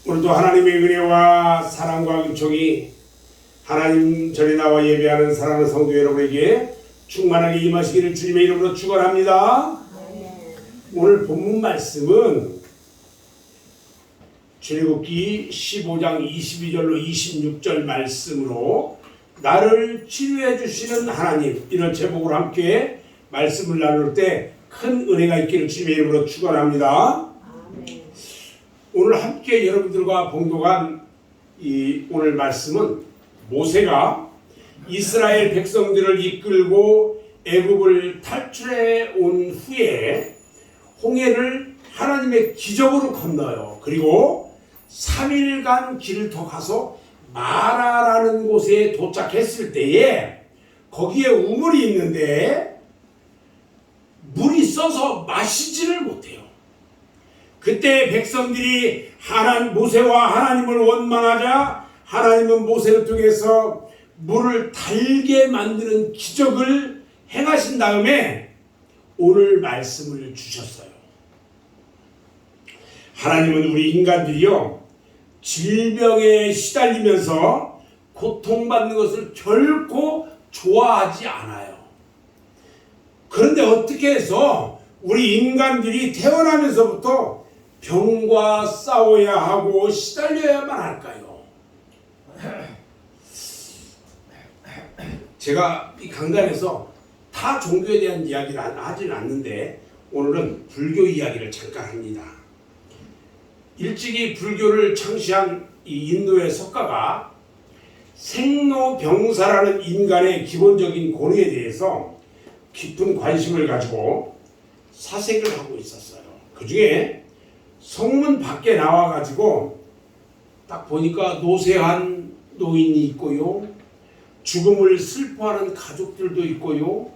오늘도 하나님의 은혜와 사랑과 은총이 하나님 전에 나와 예배하는 사랑하는 성도 여러분에게 충만하게 임하시기를 주님의 이름으로 축원합니다. 오늘 본문 말씀은 출애굽기 15장 22절로 26절 말씀으로 나를 치유해 주시는 하나님, 이런 제목으로 함께 말씀을 나눌 때 큰 은혜가 있기를 주님의 이름으로 축원합니다. 오늘 함께 여러분들과 봉독한 이 오늘 말씀은 모세가 이스라엘 백성들을 이끌고 애굽을 탈출해 온 후에 홍해를 하나님의 기적으로 건너요. 그리고 3일간 길을 더 가서 마라라는 곳에 도착했을 때에 거기에 우물이 있는데 물이 써서 마시지를 못해요. 그때 백성들이 모세와 하나님을 원망하자 하나님은 모세를 통해서 물을 달게 만드는 기적을 행하신 다음에 오늘 말씀을 주셨어요. 하나님은 우리 인간들이요, 질병에 시달리면서 고통받는 것을 결코 좋아하지 않아요. 그런데 어떻게 해서 우리 인간들이 태어나면서부터 병과 싸워야 하고 시달려야만 할까요? 제가 이 강단에서 타 종교에 대한 이야기를 하지는 않는데 오늘은 불교 이야기를 잠깐 합니다. 일찍이 불교를 창시한 이 인도의 석가가 생로병사라는 인간의 기본적인 고뇌에 대해서 깊은 관심을 가지고 사색을 하고 있었어요. 그 중에 성문 밖에 나와가지고 딱 보니까 노쇠한 노인이 있고요, 죽음을 슬퍼하는 가족들도 있고요,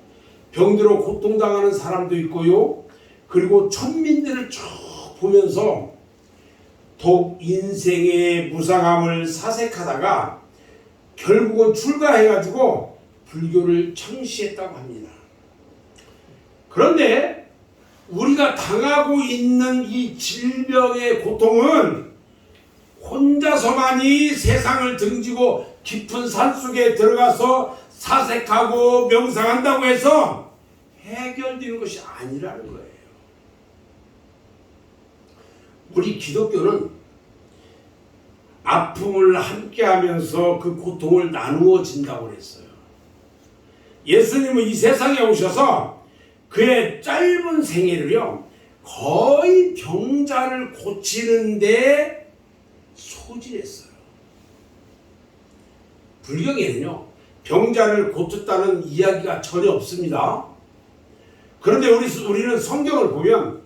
병들어 고통당하는 사람도 있고요, 그리고 천민들을 쭉 보면서 더욱 인생의 무상함을 사색하다가 결국은 출가해가지고 불교를 창시했다고 합니다. 그런데 우리가 당하고 있는 이 질병의 고통은 혼자서만이 세상을 등지고 깊은 산속에 들어가서 사색하고 명상한다고 해서 해결되는 것이 아니라는 거예요. 우리 기독교는 아픔을 함께하면서 그 고통을 나누어 진다고 했어요. 예수님은 이 세상에 오셔서 그의 짧은 생애를요, 거의 병자를 고치는데 소진했어요. 불경에는요, 병자를 고쳤다는 이야기가 전혀 없습니다. 그런데 우리는 성경을 보면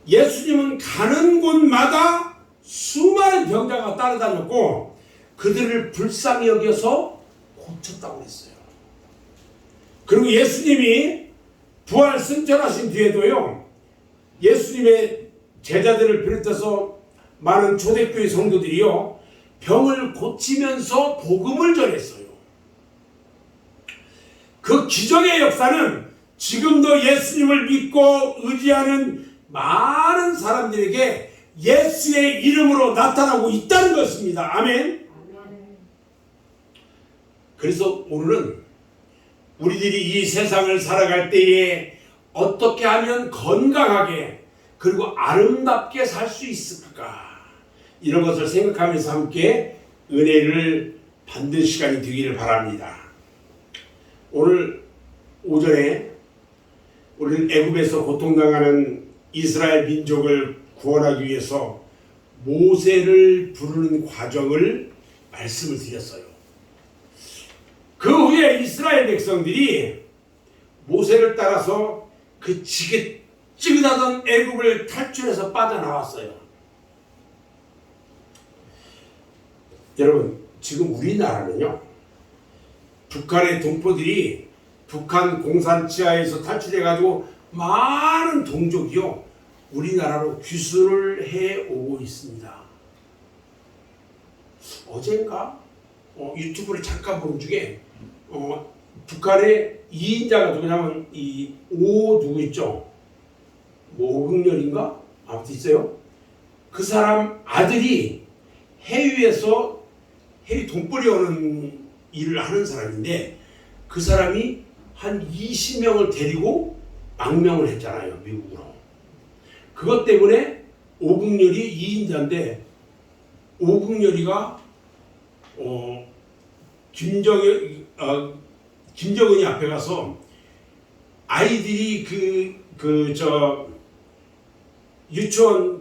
예수님은 가는 곳마다 수많은 병자가 따라다녔고 그들을 불쌍히 여겨서 고쳤다고 했어요. 그리고 예수님이 부활 승천하신 뒤에도요, 예수님의 제자들을 비롯해서 많은 초대교회 성도들이요, 병을 고치면서 복음을 전했어요. 그 기적의 역사는 지금도 예수님을 믿고 의지하는 많은 사람들에게 예수의 이름으로 나타나고 있다는 것입니다. 아멘. 그래서 오늘은 우리들이 이 세상을 살아갈 때에 어떻게 하면 건강하게 그리고 아름답게 살 수 있을까, 이런 것을 생각하면서 함께 은혜를 받는 시간이 되기를 바랍니다. 오늘 오전에 우리는 애굽에서 고통당하는 이스라엘 민족을 구원하기 위해서 모세를 부르는 과정을 말씀을 드렸어요. 그 후에 이스라엘 백성들이 모세를 따라서 그 지긋지긋하던 애굽을 탈출해서 빠져나왔어요. 여러분, 지금 우리나라는요, 북한의 동포들이 북한 공산 지하에서 탈출해가지고 많은 동족이요, 우리나라로 귀순을 해오고 있습니다. 어젠가 유튜브를 잠깐 본 중에 북한의 2인자가 누구냐면 누구 있죠? 오극렬인가? 아무튼 있어요. 그 사람 아들이 해외에서 해외 돈벌이 오는 일을 하는 사람인데 그 사람이 한 20명을 데리고 망명을 했잖아요, 미국으로. 그것 때문에 오국열이 2인자인데 오국열이가 김정은이 앞에 가서 아이들이 유치원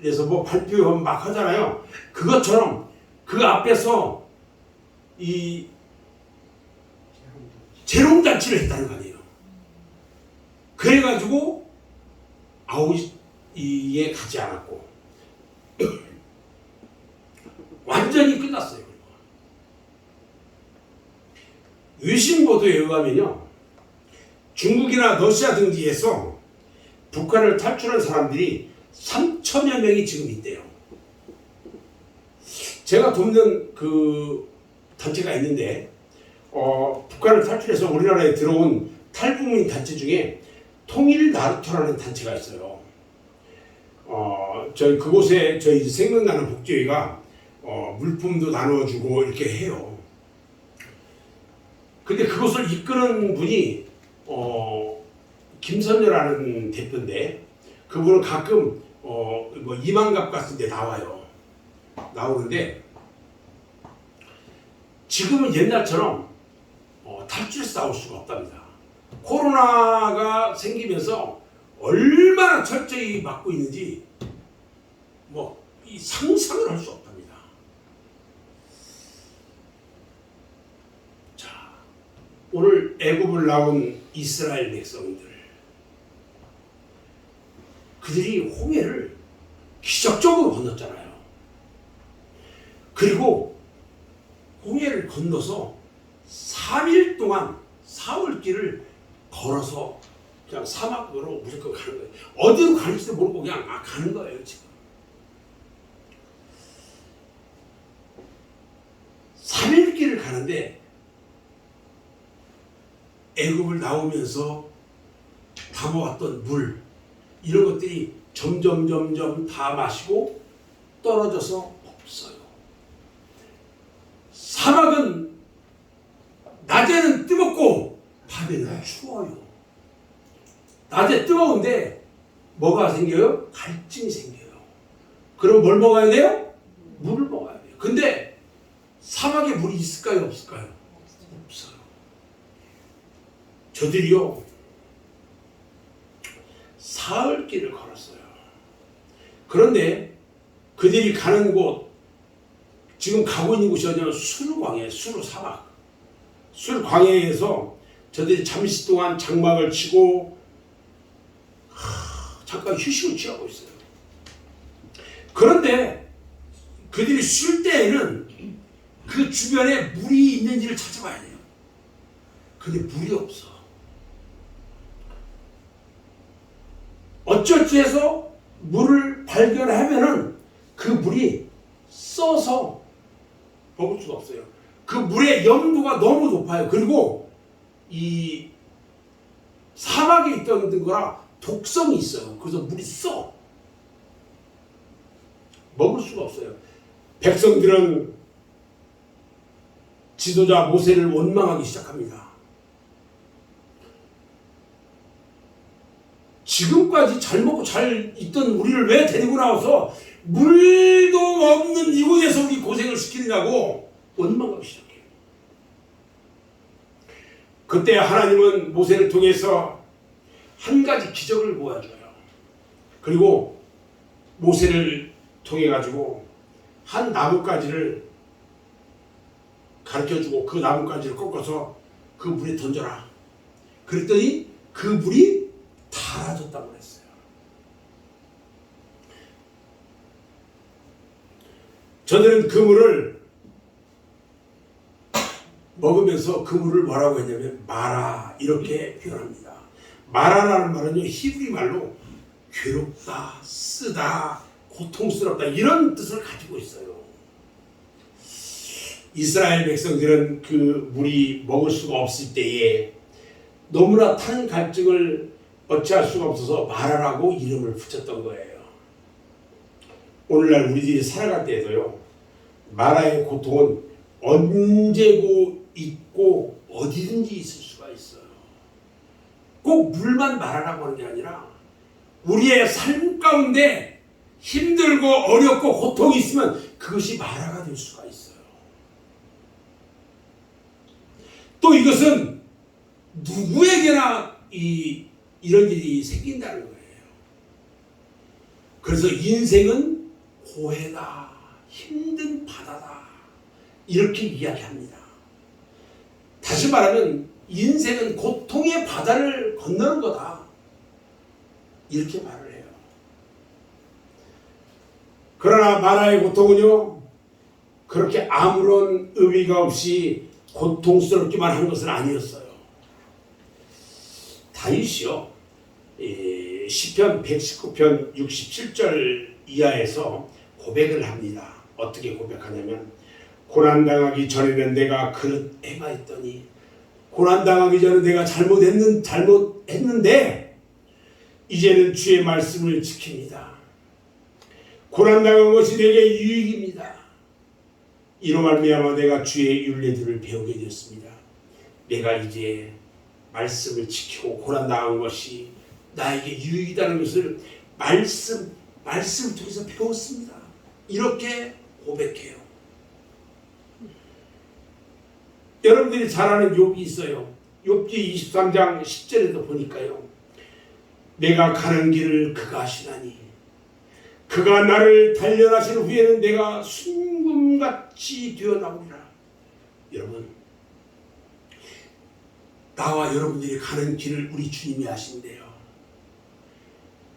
이래서 뭐 발표 막 하잖아요. 그것처럼 그 앞에서 이 재롱잔치를 했다는 거 아니에요. 그래가지고 아우디에 가지 않았고 완전히 끝났어요. 외신 보도에 의하면요, 중국이나 러시아 등지에서 북한을 탈출한 사람들이 3천여 명이 지금 있대요. 제가 돕는 그 단체가 있는데 북한을 탈출해서 우리나라에 들어온 탈북민 단체 중에 통일 나루터라는 단체가 있어요. 저희 그곳에 저희 생각나는 복지회가 물품도 나눠주고 이렇게 해요. 근데 그것을 이끄는 분이 김선녀라는 대표인데 그분은 가끔 뭐 이만갑 같은 데 나오는데 지금은 옛날처럼 탈출해서 나올 수가 없답니다. 코로나가 생기면서 얼마나 철저히 막고 있는지 이 상상을 할 수 없답니다. 자, 오늘 애굽을 나온 이스라엘 백성들, 그들이 홍해를 기적적으로 건넜잖아요. 그리고 홍해를 건너서 3일 동안 사흘길을 걸어서 그냥 사막으로 무조건 가는 거예요. 어디로 가는지도 모르고 그냥 가는 거예요, 지금. 3일 길을 가는데 애굽을 나오면서 담아왔던 물, 이런 것들이 점점 다 마시고 떨어져서 없어요. 사막은 낮에는 뜨겁고 밤에는 추워요. 낮에 뜨거운데 뭐가 생겨요? 갈증이 생겨요. 그럼 뭘 먹어야 돼요? 물을 먹어야 돼요. 근데 사막에 물이 있을까요? 없을까요? 없어요. 저들이요, 사흘길을 걸었어요. 그런데 그들이 가는 곳, 지금 가고 있는 곳이 어디냐면 수르광야예요. 수르사막. 수르광야에서 저들이 잠시 동안 장막을 치고 잠깐 휴식을 취하고 있어요. 그런데 그들이 쉴 때에는 그 주변에 물이 있는지를 찾아봐야 돼요. 근데 물이 없어. 어쩔지 해서 물을 발견하면은 그 물이 써서 먹을 수가 없어요. 그 물의 염도가 너무 높아요. 그리고 이 사막에 있던 거라 독성이 있어요. 그래서 물이 써. 먹을 수가 없어요. 백성들은 지도자 모세를 원망하기 시작합니다. 지금까지 잘 먹고 잘 있던 우리를 왜 데리고 나와서 물도 없는 이곳에서 우리 고생을 시키느냐고 원망하기 시작해요. 그때 하나님은 모세를 통해서 한 가지 기적을 보여줘요. 그리고 모세를 통해 가지고 한 나뭇가지를 가르쳐주고 그 나뭇가지를 꺾어서 그 물에 던져라. 그랬더니 그 물이 달아졌다고 그랬어요. 저들은 그 물을 먹으면서 그 물을 뭐라고 했냐면 마라, 이렇게 표현합니다. 마라라는 말은요, 히브리 말로 괴롭다, 쓰다, 고통스럽다, 이런 뜻을 가지고 있어요. 이스라엘 백성들은 그 물이 먹을 수가 없을 때에 너무나 탄 갈증을 어찌할 수가 없어서 마라라고 이름을 붙였던 거예요. 오늘날 우리들이 살아갈 때에도요, 마라의 고통은 언제고 있고 어디든지 있을 수가 있어요. 꼭 물만 마라라고 하는 게 아니라 우리의 삶 가운데 힘들고 어렵고 고통이 있으면 그것이 마라가 될 수가 있어요. 또 이것은 누구에게나 이런 일이 생긴다는 거예요. 그래서 인생은 고해다, 힘든 바다다, 이렇게 이야기합니다. 다시 말하면 인생은 고통의 바다를 건너는 거다, 이렇게 말을 해요. 그러나 마라의 고통은요, 그렇게 아무런 의미가 없이 고통스럽기만 한 것은 아니었어요. 다윗이요, 시편 119편 67절 이하에서 고백을 합니다. 어떻게 고백하냐면, 고난당하기 전에는 내가 그릇 행하였더니, 고난당하기 전에 내가 잘못했는데 이제는 주의 말씀을 지킵니다. 고난당한 것이 내게 유익입니다. 이로 말미암아 내가 주의 율례들을 배우게 되었습니다. 내가 이제 말씀을 지키고 고난당한 것이 나에게 유익이라는 것을 말씀을 통해서 배웠습니다. 이렇게 고백해요. 여러분들이 잘 아는 욥이 있어요. 욥기 23장 10절에도 보니까요, 내가 가는 길을 그가 아시나니 그가 나를 단련하신 후에는 내가 순금같이 되어나오리라. 여러분, 나와 여러분들이 가는 길을 우리 주님이 아신대요.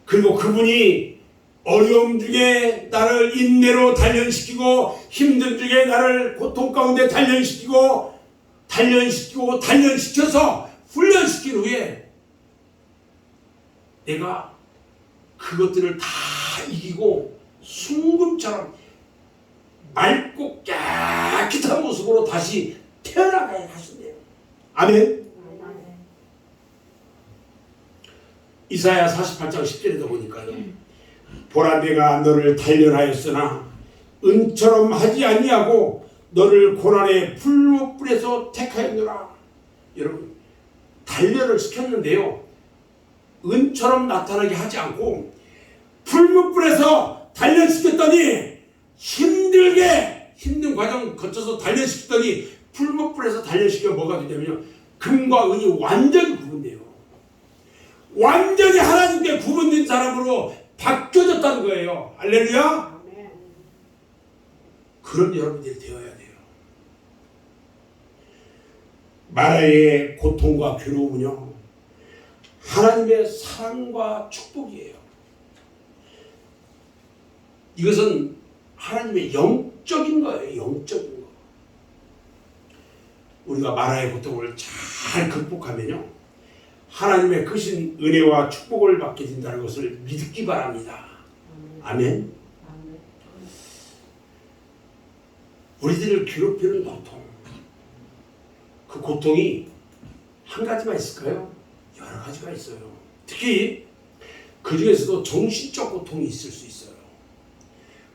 그리고 그분이 어려움 중에 나를 인내로 단련시키고, 힘든 중에 나를 고통 가운데 단련시켜서 훈련시킨 후에 내가 그것들을 다 이기고 순금처럼 맑고 깨끗한 모습으로 다시 태어나가야 하신대요. 아멘. 이사야 48장 10절에도 보니까요, 보라 내가 너를 단련하였으나 은처럼 하지 아니하고 너를 고난의 풀무불에서 택하였노라. 여러분, 단련을 시켰는데요, 은처럼 나타나게 하지 않고 풀무불에서 단련시켰더니, 힘든 과정 거쳐서 단련시켰더니 풀무불에서 단련시켜 뭐가 되냐면요, 금과 은이 완전히 구분돼요. 완전히 하나님께 구분된 사람으로 바뀌어졌다는 거예요. 할렐루야. 그런 여러분들이 되어야 돼요. 마라의 고통과 괴로움은요, 하나님의 사랑과 축복이에요. 이것은 하나님의 영적인 거예요. 영적인 거. 우리가 마라의 고통을 잘 극복하면요, 하나님의 크신 은혜와 축복을 받게 된다는 것을 믿기 바랍니다. 아멘. 우리들을 괴롭히는 고통, 그 고통이 한 가지만 있을까요? 여러 가지가 있어요. 특히 그 중에서도 정신적 고통이 있을 수 있어요.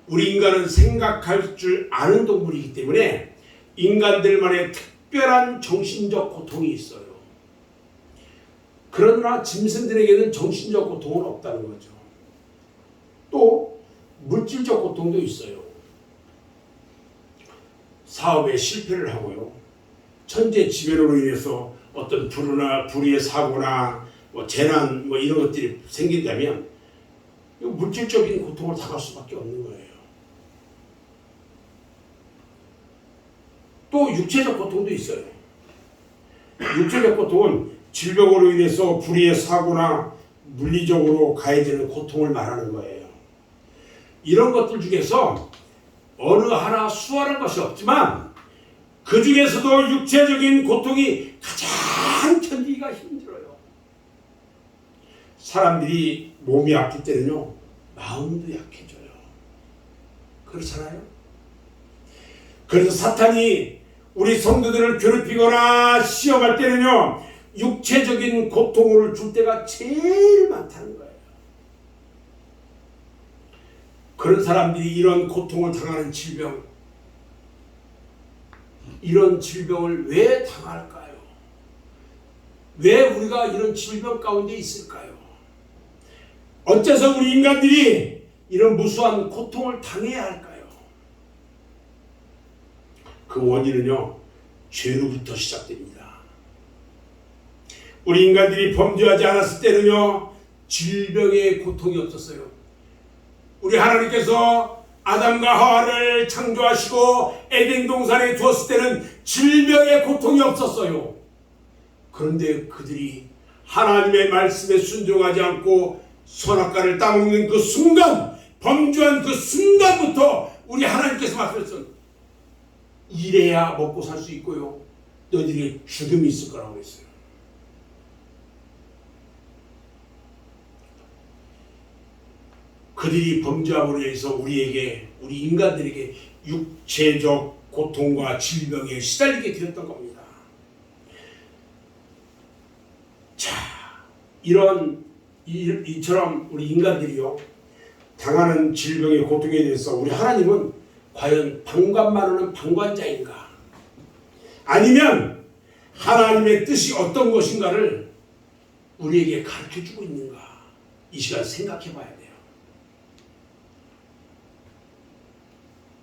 우리 인간은 생각할 줄 아는 동물이기 때문에 인간들만의 특별한 정신적 고통이 있어요. 그러나 짐승들에게는 정신적 고통은 없다는 거죠. 또 물질적 고통도 있어요. 사업에 실패를 하고요, 천재지변으로 인해서 어떤 불의의 사고나 재난 이런 것들이 생긴다면 물질적인 고통을 당할 수밖에 없는 거예요. 또 육체적 고통도 있어요. 육체적 고통은 질병으로 인해서 불의의 사고나 물리적으로 가해지는 고통을 말하는 거예요. 이런 것들 중에서 어느 하나 수월한 것이 없지만 그 중에서도 육체적인 고통이 가장 견디기가 힘들어요. 사람들이 몸이 아플 때는요, 마음도 약해져요. 그렇잖아요? 그래서 사탄이 우리 성도들을 괴롭히거나 시험할 때는요, 육체적인 고통을 줄 때가 제일 많다는 거예요. 그런 사람들이 이런 고통을 당하는 질병, 이런 질병을 왜 당할까요? 왜 우리가 이런 질병 가운데 있을까요? 어째서 우리 인간들이 이런 무수한 고통을 당해야 할까요? 그 원인은요, 죄로부터 시작됩니다. 우리 인간들이 범죄하지 않았을 때는요, 질병의 고통이 없었어요. 우리 하나님께서 아담과 하와를 창조하시고 에덴 동산에 두었을 때는 질병의 고통이 없었어요. 그런데 그들이 하나님의 말씀에 순종하지 않고 선악과를 따먹는 그 순간, 범죄한 그 순간부터 우리 하나님께서 말씀하셨어요. 이래야 먹고 살 수 있고요, 너희들이 죽음이 있을 거라고 했어요. 그들이 범죄함으로 인해서 우리 인간들에게 육체적 고통과 질병에 시달리게 되었던 겁니다. 자, 이처럼 우리 인간들이요, 당하는 질병의 고통에 대해서 우리 하나님은 과연 방관만으로는 방관자인가? 아니면 하나님의 뜻이 어떤 것인가를 우리에게 가르쳐주고 있는가? 이 시간 생각해 봐야 돼요.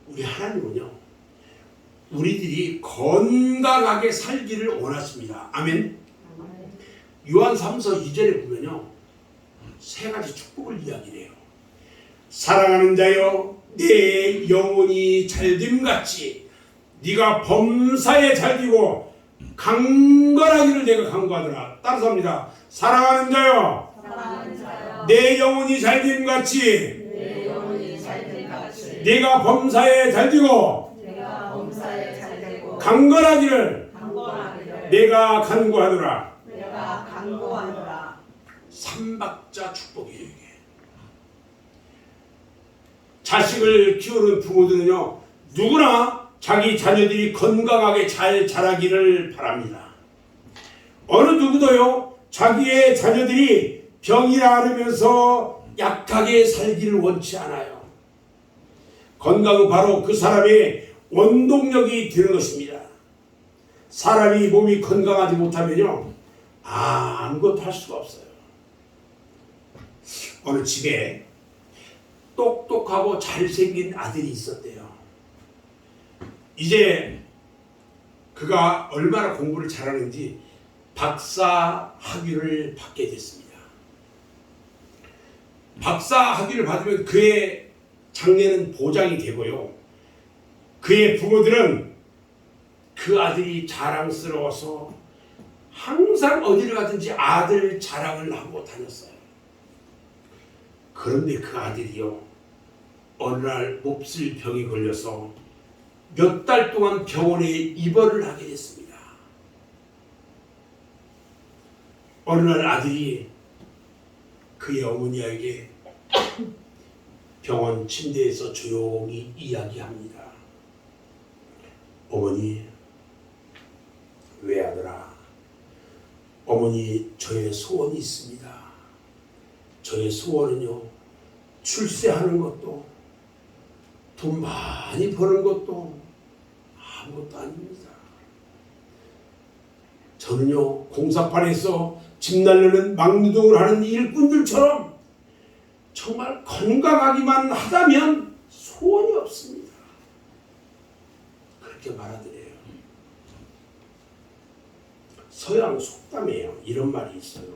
우리 하나님은요, 우리들이 건강하게 살기를 원하십니다. 아멘. 요한 3서 2절에 보면요, 세 가지 축복을 이야기해요. 사랑하는 자여, 내 영혼이 잘됨같이 네가 범사에 잘되고 강건하기를 내가 간구하더라. 따라서 합니다. 사랑하는 자여, 내 영혼이 잘됨같이 네가 범사에 잘되고 강건하기를 내가 간구하노라. 삼박자 축복이에요. 이게. 자식을 키우는 부모들은요, 누구나 자기 자녀들이 건강하게 잘 자라기를 바랍니다. 어느 누구도요, 자기의 자녀들이 병이라 앓으면서 약하게 살기를 원치 않아요. 건강은 바로 그 사람의 원동력이 되는 것입니다. 사람이 몸이 건강하지 못하면요, 아무것도 할 수가 없어요. 어느 집에 똑똑하고 잘생긴 아들이 있었대요. 이제 그가 얼마나 공부를 잘하는지 박사 학위를 받게 됐습니다. 박사 학위를 받으면 그의 장래는 보장이 되고요, 그의 부모들은 그 아들이 자랑스러워서 항상 어디를 가든지 아들 자랑을 하고 다녔어요. 그런데 그 아들이요, 어느 날 몹쓸 병이 걸려서 몇 달 동안 병원에 입원을 하게 됐습니다. 어느 날 아들이 그의 어머니에게 병원 침대에서 조용히 이야기합니다. 어머니, 외아들아, 어머니, 저의 소원이 있습니다. 저의 소원은요, 출세하는 것도 돈 많이 버는 것도 아무것도 아닙니다. 저는요, 공사판에서 집 날르는 막노동을 하는 일꾼들처럼 정말 건강하기만 하다면 소원이 없습니다. 그렇게 말하더래요. 서양 속담이에요. 이런 말이 있어요.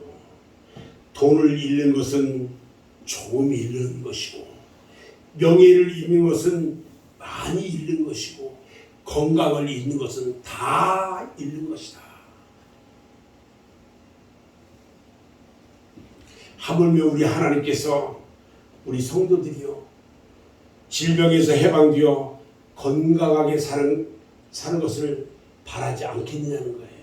돈을 잃는 것은 조금 잃는 것이고, 명예를 잃는 것은 많이 잃는 것이고, 건강을 잃는 것은 다 잃는 것이다. 하물며 우리 하나님께서 우리 성도들이요, 질병에서 해방되어 건강하게 사는 것을 바라지 않겠느냐는 거예요.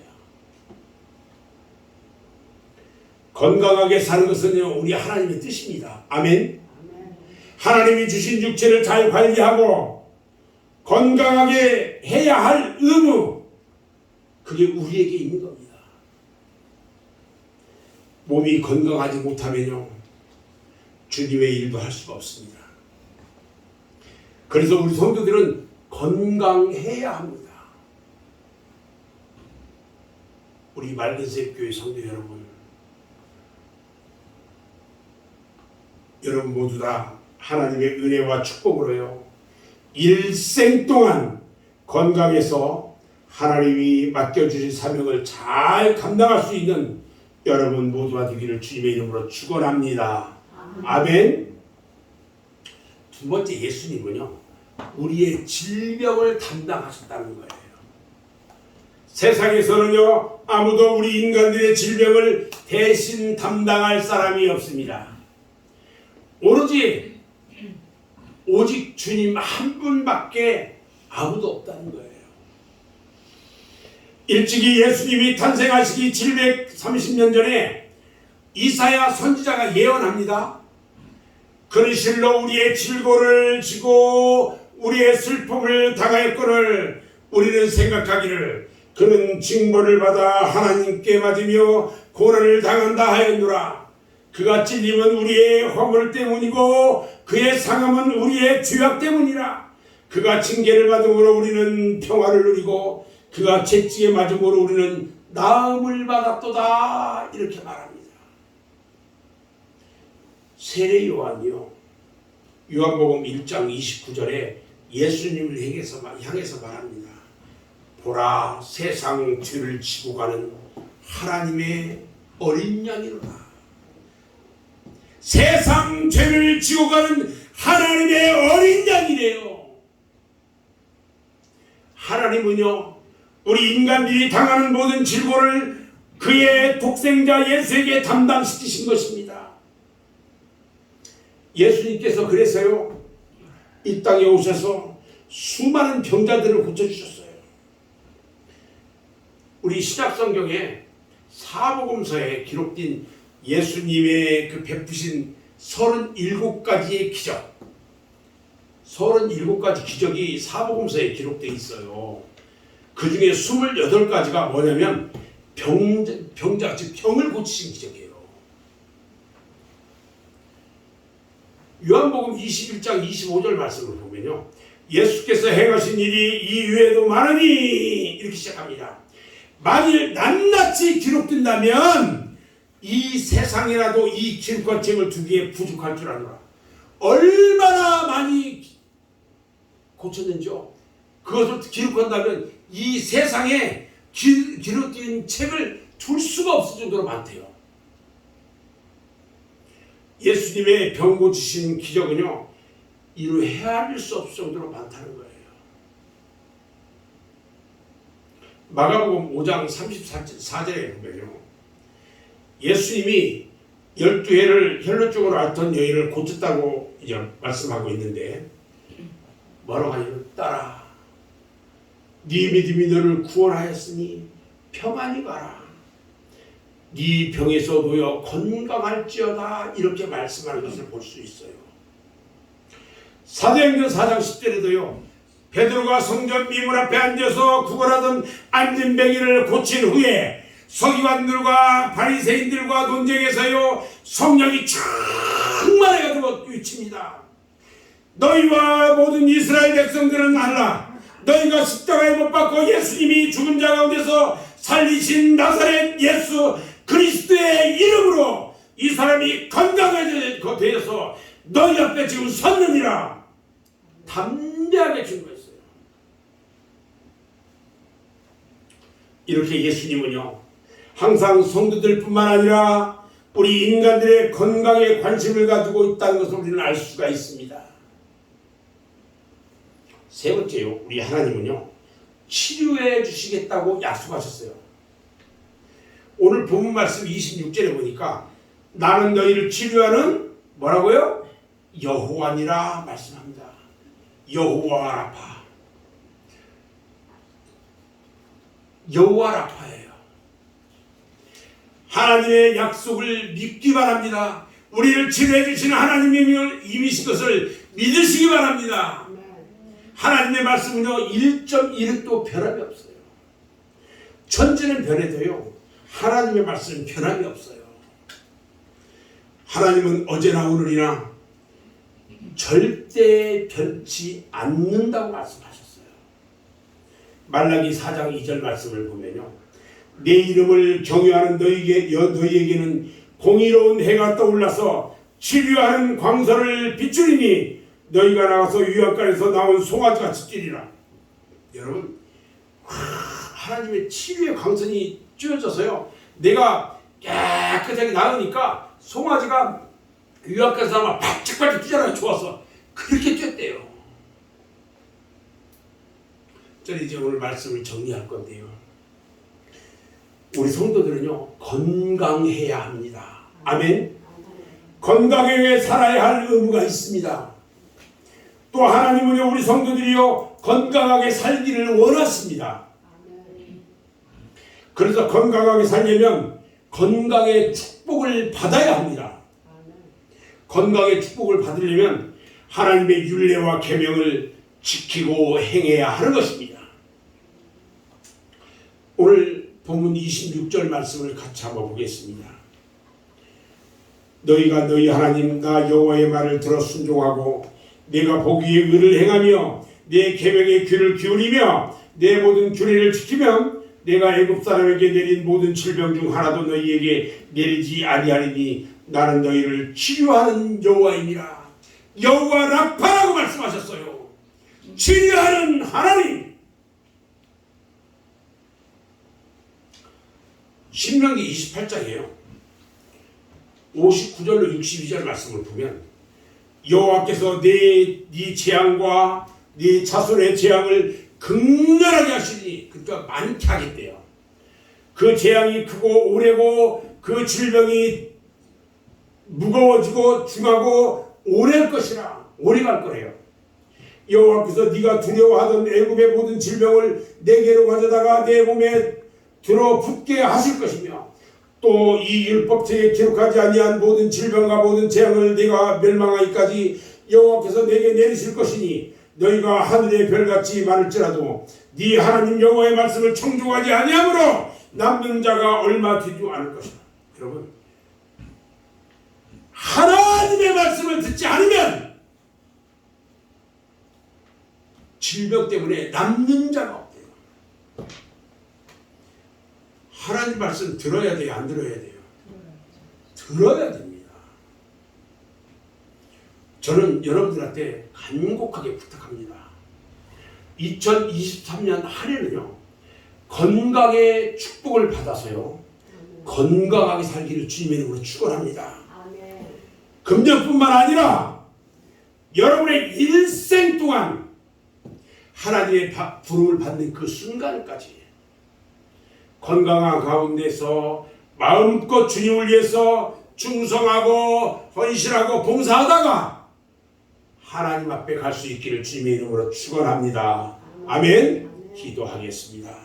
건강하게 사는 것은요, 우리 하나님의 뜻입니다. 아멘. 하나님이 주신 육체를 잘 관리하고 건강하게 해야 할 의무, 그게 우리에게 있는 겁니다. 몸이 건강하지 못하면요, 주님의 일도 할 수가 없습니다. 그래서 우리 성도들은 건강해야 합니다. 우리 맑은색 교회 성도 여러분, 여러분 모두 다 하나님의 은혜와 축복으로요, 일생 동안 건강해서 하나님이 맡겨주신 사명을 잘 감당할 수 있는 여러분 모두가 되기를 주님의 이름으로 축원합니다. 아멘. 두 번째, 예수님은요, 우리의 질병을 담당하셨다는 거예요. 세상에서는요, 아무도 우리 인간들의 질병을 대신 담당할 사람이 없습니다. 오직 주님 한 분밖에 아무도 없다는 거예요. 일찍이 예수님이 탄생하시기 730년 전에 이사야 선지자가 예언합니다. 그는 실로 우리의 질고를 지고 우리의 슬픔을 당하였거늘 우리는 생각하기를 그는 징벌을 받아 하나님께 맞으며 고난을 당한다 하였노라. 그가 찔림은 우리의 허물 때문이고 그의 상함은 우리의 죄악 때문이라. 그가 징계를 받음으로 우리는 평화를 누리고 그가 채찍에 맞음으로 우리는 나음을 받았도다. 이렇게 말합니다. 세례 요한이요, 요한복음 1장 29절에 예수님을 향해서 말합니다. 보라, 세상 죄를 지고 가는 하나님의 어린 양이로다. 세상 죄를 지고 가는 하나님의 어린 양이래요. 하나님은요, 우리 인간들이 당하는 모든 질고를 그의 독생자 예수에게 담당시키신 것입니다. 예수님께서 그래서요, 이 땅에 오셔서 수많은 병자들을 고쳐주셨어요. 우리 신약성경에 사복음서에 기록된 예수님의 그 베푸신 37가지의 기적, 37가지 기적이 사복음서에 기록되어 있어요. 그 중에 28가지가 뭐냐면 병자, 즉 병을 고치신 기적이에요. 요한복음 21장 25절 말씀을 보면요, 예수께서 행하신 일이 이 외에도 많으니 이렇게 시작합니다. 만일 낱낱이 기록된다면 이 세상이라도 이 기록한 책을 두기에 부족할 줄 아노라. 얼마나 많이 고쳤는지요. 그것을 기록한다면 이 세상에 기록된 책을 둘 수가 없을 정도로 많대요. 예수님의 병 고치신 기적은요, 이루 헤아릴 수 없을 정도로 많다는 거예요. 마가복음 5장 34절에 보면요, 예수님이 12해를 혈루증으로 앓던 여인을 고쳤다고 이제 말씀하고 있는데, 뭐라고 하냐면, 딸아, 네 믿음이 너를 구원하였으니 평안히 가라. 네 병에서 놓여 건강할지어다. 이렇게 말씀하는 것을 볼 수 있어요. 사도행전 4장 10절에도요, 베드로가 성전 미문 앞에 앉아서 구걸하던 안진뱅이를 고친 후에 서기관들과 바리새인들과 논쟁에서요, 성령이 충만해가지고 외칩니다. 너희와 모든 이스라엘 백성들은 알라. 너희가 십자가에 못 박고 예수님이 죽은 자 가운데서 살리신 나사렛 예수 그리스도의 이름으로 이 사람이 건강하게 되어서 너희 앞에 지금 섰느니라. 담대하게 증거했어요. 이렇게 예수님은요, 항상 성도들 뿐만 아니라 우리 인간들의 건강에 관심을 가지고 있다는 것을 우리는 알 수가 있습니다. 세 번째요, 우리 하나님은요, 치료해 주시겠다고 약속하셨어요. 오늘 본문 말씀 26절에 보니까 나는 너희를 치료하는 뭐라고요? 여호와니라 말씀합니다. 여호와 라파. 여호와 라파예요. 하나님의 약속을 믿기 바랍니다. 우리를 치료해 주시는 하나님이신 것을 믿으시기 바랍니다. 하나님의 말씀은요, 1.1도 변함이 없어요. 천지는 변해도요, 하나님의 말씀은 변함이 없어요. 하나님은 어제나 오늘이나 절대 변치 않는다고 말씀하셨어요. 말라기 4장 2절 말씀을 보면요, 내 이름을 경외하는 너희에게는 공의로운 해가 떠올라서 치료하는 광선을 비추리니 너희가 나가서 유약간에서 나온 송아지같이 뛰리라. 여러분, 하나님의 치료의 광선이 쬐어져서요, 내가 깨끗하게 나으니까 송아지가 유약간에서 나면 바짝바짝 뛰잖아요. 좋아서 그렇게 뛰었대요. 저는 이제 오늘 말씀을 정리할 건데요, 우리 성도들은요 건강해야 합니다. 아멘. 건강하게 살아야 할 의무가 있습니다. 또 하나님은요 우리 성도들이요 건강하게 살기를 원하십니다. 그래서 건강하게 살려면 건강의 축복을 받아야 합니다. 건강의 축복을 받으려면 하나님의 율례와 계명을 지키고 행해야 하는 것입니다. 오늘 본문 26절 말씀을 같이 한번 보겠습니다. 너희가 너희 하나님 나 여호와의 말을 들어 순종하고 내가 보기에 의를 행하며 내 계명에 귀를 기울이며 내 모든 규례를 지키면 내가 애굽 사람에게 내린 모든 질병 중 하나도 너희에게 내리지 아니하리니 나는 너희를 치료하는 여호와이니라. 여호와 라파라고 말씀하셨어요. 치료하는 하나님. 신명기 28장이에요. 59절로 62절 말씀을 보면 여호와께서 네 재앙과 네 자손의 재앙을 극렬하게 하시니, 그러니까 많게 하겠대요. 그 재앙이 크고 오래고 그 질병이 무거워지고 중하고 오래 할 것이라. 오래 갈 거래요. 여호와께서 네가 두려워하던 애굽의 모든 질병을 내게로 가져다가 내 몸에 들어붙게 하실 것이며 또 이 율법책에 기록하지 아니한 모든 질병과 모든 재앙을 네가 멸망하기까지 여호와께서 내게 내리실 것이니 너희가 하늘의 별같이 많을지라도 네 하나님 여호와의 말씀을 청종하지 아니하므로 남는 자가 얼마 되지 않을 것이다. 여러분, 하나님의 말씀을 듣지 않으면 질병 때문에 남는 자가 없대요. 하나님 말씀 들어야 돼요? 안 들어야 돼요? 들어야 됩니다. 저는 여러분들한테 간곡하게 부탁합니다. 2023년 한 해는요 건강의 축복을 받아서요 건강하게 살기를 주님의 이름으로 축원합니다. 금년뿐만 아니라 여러분의 일생 동안 하나님의 부름을 받는 그 순간까지 건강한 가운데서 마음껏 주님을 위해서 충성하고 헌신하고 봉사하다가 하나님 앞에 갈 수 있기를 주님의 이름으로 축원합니다. 아멘. 기도하겠습니다.